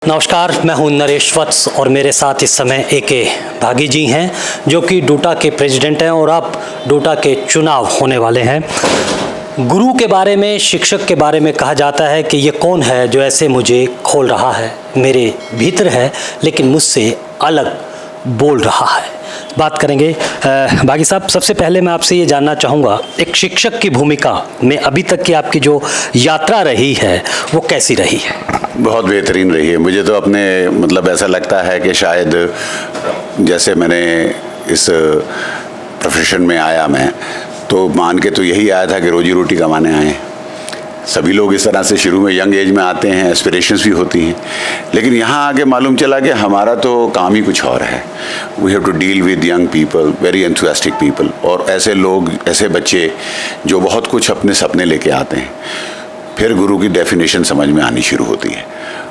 नमस्कार, मैं हूं नरेश वत्स और मेरे साथ इस समय ए.के. भागी जी हैं जो कि डूटा के प्रेसिडेंट हैं और अब डूटा के चुनाव होने वाले हैं। गुरु के बारे में, शिक्षक के बारे में कहा जाता है कि ये कौन है जो ऐसे मुझे खोल रहा है, मेरे भीतर है लेकिन मुझसे अलग बोल रहा है। बात करेंगे भागी साहब। सबसे पहले मैं आपसे ये जानना चाहूँगा, एक शिक्षक की भूमिका में अभी तक की आपकी जो यात्रा रही है वो कैसी रही है? बहुत बेहतरीन रही है। मुझे तो अपने ऐसा लगता है कि शायद जैसे मैंने इस प्रोफेशन में आया, मैं तो मान के तो यही आया था कि रोजी रोटी कमाने आए। सभी लोग इस तरह से शुरू में यंग एज में आते हैं, एस्पिरेशंस भी होती हैं, लेकिन यहाँ आके मालूम चला कि हमारा तो काम ही कुछ और है। We have to deal with young people, very enthusiastic people, और ऐसे लोग, ऐसे बच्चे जो बहुत कुछ अपने सपने लेके आते हैं। फिर गुरु की डेफिनेशन समझ में आनी शुरू होती है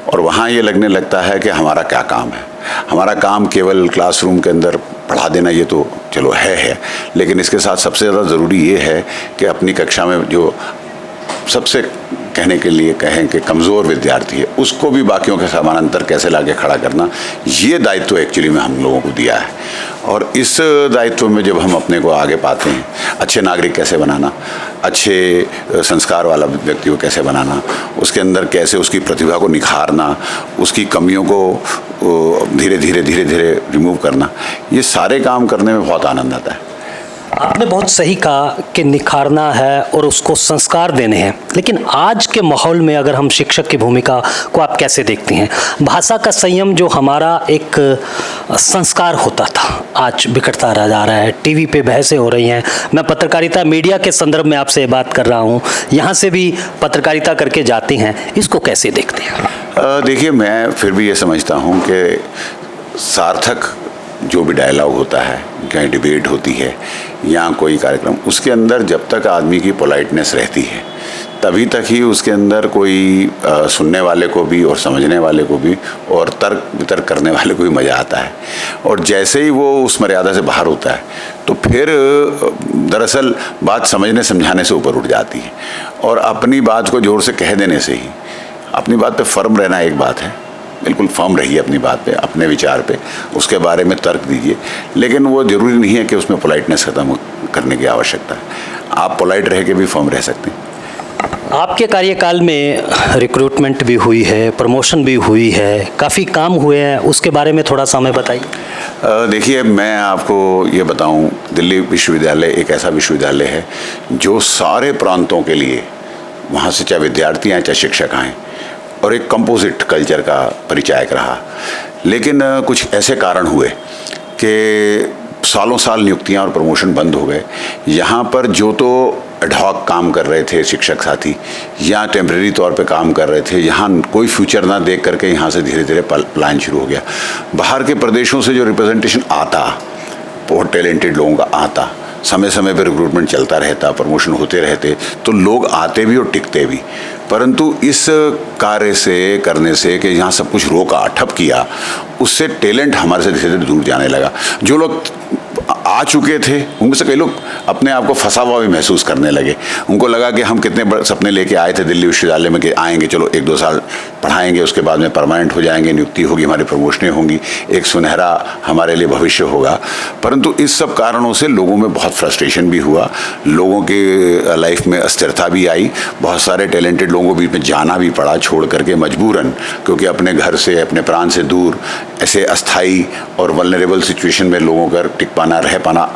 और वहाँ ये लगने लगता है कि हमारा क्या काम है। हमारा काम केवल क्लासरूम के अंदर पढ़ा देना, ये तो चलो है, लेकिन इसके साथ सबसे ज़्यादा ज़रूरी ये है कि अपनी कक्षा में जो सबसे कहने के लिए कहें कि कमज़ोर विद्यार्थी है, उसको भी बाकियों के समानांतर कैसे लाके खड़ा करना, ये दायित्व एक्चुअली में हम लोगों को दिया है। और इस दायित्व में जब हम अपने को आगे पाते हैं, अच्छे नागरिक कैसे बनाना, अच्छे संस्कार वाला व्यक्ति को कैसे बनाना, उसके अंदर कैसे उसकी प्रतिभा को निखारना, उसकी कमियों को धीरे धीरे रिमूव करना, ये सारे काम करने में बहुत आनंद आता है। आपने बहुत सही कहा कि निखारना है और उसको संस्कार देने हैं, लेकिन आज के माहौल में अगर हम शिक्षक की भूमिका को आप कैसे देखती हैं? भाषा का संयम जो हमारा एक संस्कार होता था, आज बिखरता जा रहा है। टीवी पे बहसें हो रही हैं। मैं पत्रकारिता मीडिया के संदर्भ में आपसे बात कर रहा हूँ, यहाँ से भी पत्रकारिता करके जाती हैं, इसको कैसे देखते हैं? देखिए, मैं फिर भी ये समझता हूँ कि सार्थक जो भी डायलॉग होता है, कहीं डिबेट होती है या कोई कार्यक्रम, उसके अंदर जब तक आदमी की पोलाइटनेस रहती है तभी तक ही उसके अंदर कोई सुनने वाले को भी और समझने वाले को भी और तर्क वितर्क करने वाले को भी मज़ा आता है। और जैसे ही वो उस मर्यादा से बाहर होता है तो फिर दरअसल बात समझने समझाने से ऊपर उठ जाती है, और अपनी बात को जोर से कह देने से ही, अपनी बात पे फर्म रहना एक बात है, बिल्कुल फर्म रहिए अपनी बात पे, अपने विचार पे, उसके बारे में तर्क दीजिए, लेकिन वो ज़रूरी नहीं है कि उसमें पोलाइटनेस ख़त्म करने की आवश्यकता है। आप पोलाइट रह के भी फर्म रह सकते हैं। आपके कार्यकाल में रिक्रूटमेंट भी हुई है, प्रमोशन भी हुई है, काफ़ी काम हुए हैं, उसके बारे में थोड़ा सा हमें बताइए। देखिए, मैं आपको ये बताऊं, दिल्ली विश्वविद्यालय एक ऐसा विश्वविद्यालय है जो सारे प्रांतों के लिए, वहाँ से चाहे विद्यार्थी आएँ चाहे शिक्षक आएँ, और एक कंपोजिट कल्चर का परिचायक रहा। लेकिन कुछ ऐसे कारण हुए कि सालों साल नियुक्तियां और प्रमोशन बंद हो गए। यहाँ पर जो तो एडहॉक काम कर रहे थे शिक्षक साथी, या टेम्परेरी तौर पे काम कर रहे थे, यहाँ कोई फ्यूचर ना देख करके यहाँ से धीरे धीरे पलायन शुरू हो गया। बाहर के प्रदेशों से जो रिप्रेजेंटेशन आता, बहुत टैलेंटेड लोगों का आता, समय समय पर रिक्रूटमेंट चलता रहता, प्रमोशन होते रहते, तो लोग आते भी और टिकते भी। परंतु इस कार्य से करने से कि यहाँ सब कुछ रोका, ठप किया, उससे टैलेंट हमारे से धीरे धीरे दूर जाने लगा। जो लोग आ चुके थे उनमें से कई लोग अपने आप को फंसा हुआ भी महसूस करने लगे। उनको लगा कि हम कितने बड़े सपने लेके आए थे दिल्ली विश्वविद्यालय में कि आएंगे, चलो 1-2 साल पढ़ाएंगे, उसके बाद में परमानेंट हो जाएंगे, नियुक्ति होगी, हमारी प्रमोशनें होंगी, एक सुनहरा हमारे लिए भविष्य होगा। परंतु इस सब कारणों से लोगों में बहुत फ्रस्ट्रेशन भी हुआ, लोगों के लाइफ में अस्थिरता भी आई, बहुत सारे टैलेंटेड लोगों को बीच में जाना भी पड़ा छोड़ करके मजबूरन, क्योंकि अपने घर से, अपने प्राण से दूर ऐसे अस्थाई और वल्नरेबल सिचुएशन में लोगों का टिक पाना, रह पाना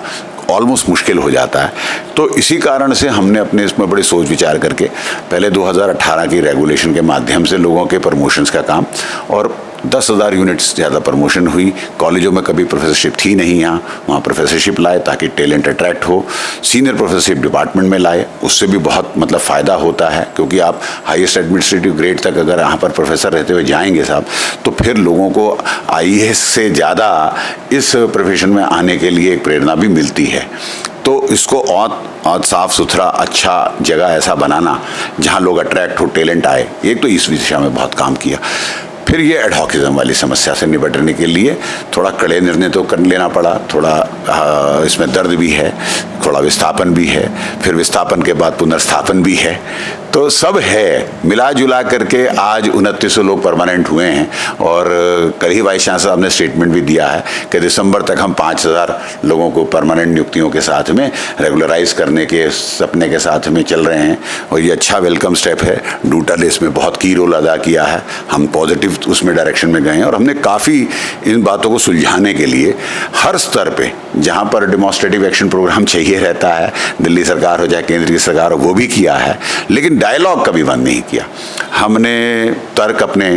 ऑलमोस्ट मुश्किल हो जाता है। तो इसी कारण से हमने अपने इसमें बड़ी सोच विचार करके पहले 2018 की रेगुलेशन के माध्यम से लोगों के प्रमोशंस का काम, और 10,000 यूनिट्स ज़्यादा प्रमोशन हुई। कॉलेजों में कभी प्रोफेसरशिप थी नहीं, यहाँ वहाँ प्रोफेसरशिप लाए ताकि टैलेंट अट्रैक्ट हो। सीनियर प्रोफेसरशिप डिपार्टमेंट में लाए, उससे भी बहुत फ़ायदा होता है, क्योंकि आप हाईएस्ट एडमिनिस्ट्रेटिव ग्रेड तक अगर यहाँ पर प्रोफेसर रहते हुए जाएंगे साहब, तो फिर लोगों को IAS से ज़्यादा इस प्रोफेशन में आने के लिए एक प्रेरणा भी मिलती है। तो इसको और साफ़ सुथरा अच्छा जगह ऐसा बनाना जहाँ लोग अट्रैक्ट हो, टैलेंट आए, एक तो इस दिशा में बहुत काम किया। फिर ये एडहॉकिज्म वाली समस्या से निपटने के लिए थोड़ा कड़े निर्णय तो कर लेना पड़ा, थोड़ा इसमें दर्द भी है, थोड़ा विस्थापन भी है, फिर विस्थापन के बाद पुनर्स्थापन भी है। तो सब है, मिला जुला करके आज 2900 लोग परमानेंट हुए हैं। और कल ही वाइस चांसलर साहब ने स्टेटमेंट भी दिया है कि दिसंबर तक हम 5000 लोगों को परमानेंट नियुक्तियों के साथ में रेगुलराइज करने के सपने के साथ में चल रहे हैं, और ये अच्छा वेलकम स्टेप है। डूटा ने इसमें बहुत की रोल अदा किया है, हम पॉजिटिव उसमें डायरेक्शन में गए हैं, और हमने काफ़ी इन बातों को सुलझाने के लिए हर स्तर पे जहाँ पर डेमोन्स्ट्रेटिव एक्शन प्रोग्राम चाहिए रहता है, दिल्ली सरकार हो चाहे केंद्रीय सरकार हो, वो भी किया है, लेकिन डायलॉग कभी बंद नहीं किया। हमने तर्क अपने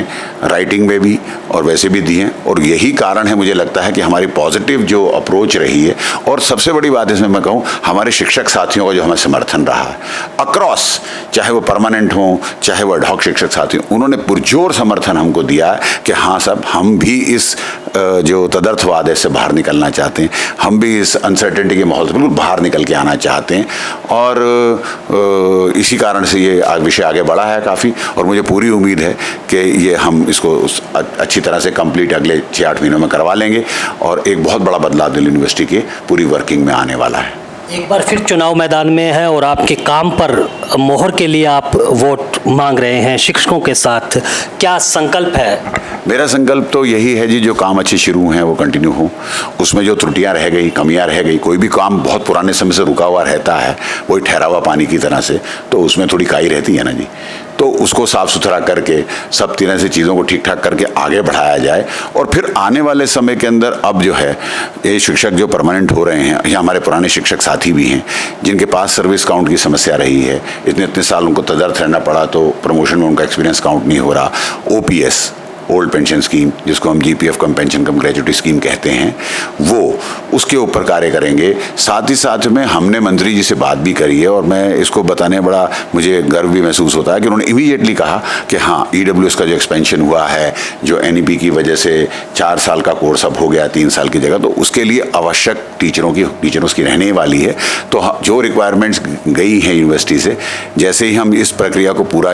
राइटिंग में भी और वैसे भी दिए, और यही कारण है मुझे लगता है कि हमारी पॉजिटिव जो अप्रोच रही है। और सबसे बड़ी बात इसमें मैं कहूँ, हमारे शिक्षक साथियों का जो हमें समर्थन रहा है अक्रॉस, चाहे वो परमानेंट हो चाहे वो एडहॉक शिक्षक साथी, उन्होंने पुरजोर समर्थन हमको दिया है कि हाँ साहब, हम भी इस जो तदर्थवाद है से बाहर निकलना चाहते हैं, हम भी इस अनसर्टेनिटी के माहौल से बिल्कुल बाहर निकल के आना चाहते हैं। और इसी कारण से ये विषय आगे बढ़ा है काफ़ी, और मुझे पूरी उम्मीद है कि ये हम इसको अच्छी तरह से कंप्लीट अगले 6-8 महीनों में करवा लेंगे, और एक बहुत बड़ा बदलाव दिल्ली यूनिवर्सिटी के पूरी वर्किंग में आने वाला है। एक बार फिर चुनाव मैदान में है और आपके काम पर मोहर के लिए आप वोट मांग रहे हैं शिक्षकों के साथ, क्या संकल्प है? मेरा संकल्प तो यही है जी, जो काम अच्छे शुरू हैं वो कंटिन्यू हो, उसमें जो त्रुटियां रह गई, कमियां रह गई, कोई भी काम बहुत पुराने समय से रुका हुआ रहता है, वही ठहरा हुआ पानी की तरह से, तो उसमें थोड़ी काई रहती है ना जी, तो उसको साफ सुथरा करके सब तरह से चीज़ों को ठीक ठाक करके आगे बढ़ाया जाए। और फिर आने वाले समय के अंदर अब जो है ये शिक्षक जो परमानेंट हो रहे हैं, या हमारे पुराने शिक्षक साथी भी हैं जिनके पास सर्विस काउंट की समस्या रही है, इतने साल उनको तदर्थ रहना पड़ा, तो प्रमोशन में उनका एक्सपीरियंस काउंट नहीं हो रहा। ओपीएस, ओल्ड पेंशन स्कीम, जिसको हम जीपीएफ कम पेंशन कम ग्रेजुएटी स्कीम कहते हैं, वो उसके ऊपर कार्य करेंगे। साथ ही साथ में हमने मंत्री जी से बात भी करी है, और मैं इसको बताने बड़ा मुझे गर्व भी महसूस होता है कि उन्होंने इमीडिएटली कहा कि हाँ, ईडब्ल्यूएस का जो एक्सपेंशन हुआ है, जो एनईपी की वजह से 4 साल का कोर्स अब हो गया 3 साल की जगह, तो उसके लिए आवश्यक टीचरों की रहने वाली है। तो जो रिक्वायरमेंट्स गई हैं यूनिवर्सिटी से, जैसे ही हम इस प्रक्रिया को पूरा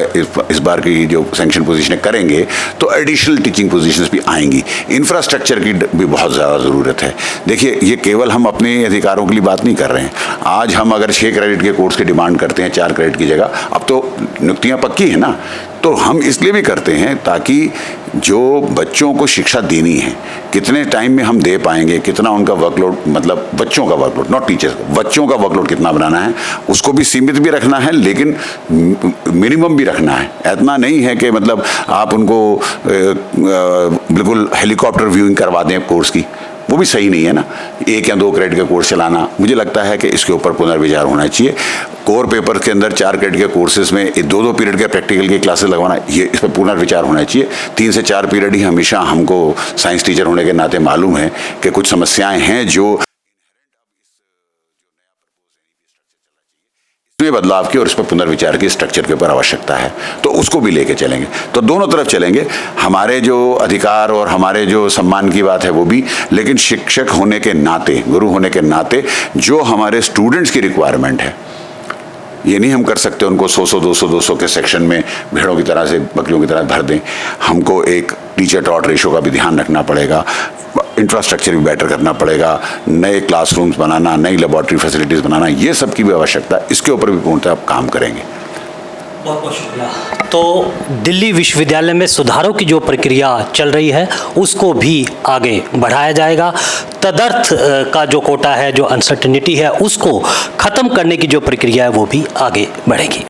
इस बार की जो सैंक्शन पोजीशनें करेंगे, तो एडिशनल टीचिंग पोजीशंस भी आएंगी। इंफ्रास्ट्रक्चर की भी बहुत ज़्यादा ज़रूरत है। देखिए, ये केवल हम अपने अधिकारों के लिए बात नहीं कर रहे हैं। आज हम अगर 6 क्रेडिट के कोर्स की डिमांड करते हैं 4 क्रेडिट की जगह, अब तो नियुक्तियाँ पक्की है ना, तो हम इसलिए भी करते हैं ताकि जो बच्चों को शिक्षा देनी है, कितने टाइम में हम दे पाएंगे, कितना उनका वर्कलोड, मतलब बच्चों का वर्कलोड, नॉट टीचर्स, बच्चों का वर्कलोड कितना बनाना है, उसको भी सीमित भी रखना है, लेकिन मिनिमम भी रखना है। इतना नहीं है कि मतलब आप उनको बिल्कुल हेलीकॉप्टर व्यूइंग करवा दें कोर्स की, वो भी सही नहीं है ना। 1 या 2 क्रेडिट का कोर्स चलाना, मुझे लगता है कि इसके ऊपर पुनर्विचार होना चाहिए। कोर पेपर के अंदर 4 क्रेडिट के कोर्सेज में 2-2 पीरियड के प्रैक्टिकल की क्लासेस लगवाना, ये इस पर पुनर्विचार होना चाहिए। 3 से 4 पीरियड ही हमेशा हमको साइंस टीचर होने के नाते मालूम है कि कुछ समस्याएं हैं जो में बदलाव की और इस पर पुनर्विचार की स्ट्रक्चर के ऊपर आवश्यकता है, तो उसको भी लेके चलेंगे। तो दोनों तरफ चलेंगे, हमारे जो अधिकार और हमारे जो सम्मान की बात है वो भी, लेकिन शिक्षक होने के नाते, गुरु होने के नाते जो हमारे स्टूडेंट्स की रिक्वायरमेंट है, ये नहीं हम कर सकते उनको 100-200 के सेक्शन में भेड़ों की तरह से, बकरियों की तरह भर दें। हमको एक टीचर टॉट रेशो का भी ध्यान रखना पड़ेगा, इंफ्रास्ट्रक्चर भी बेटर करना पड़ेगा, नए क्लासरूम्स बनाना, नई लेबॉर्ट्री फैसिलिटीज़ बनाना, ये सब की भी आवश्यकता है। इसके ऊपर भी पूर्णतः काम करेंगे। बहुत बहुत शुक्रिया। तो दिल्ली विश्वविद्यालय में सुधारों की जो प्रक्रिया चल रही है उसको भी आगे बढ़ाया जाएगा। तदर्थ का जो कोटा है, जो अनसर्टेनिटी है, उसको ख़त्म करने की जो प्रक्रिया है वो भी आगे बढ़ेगी।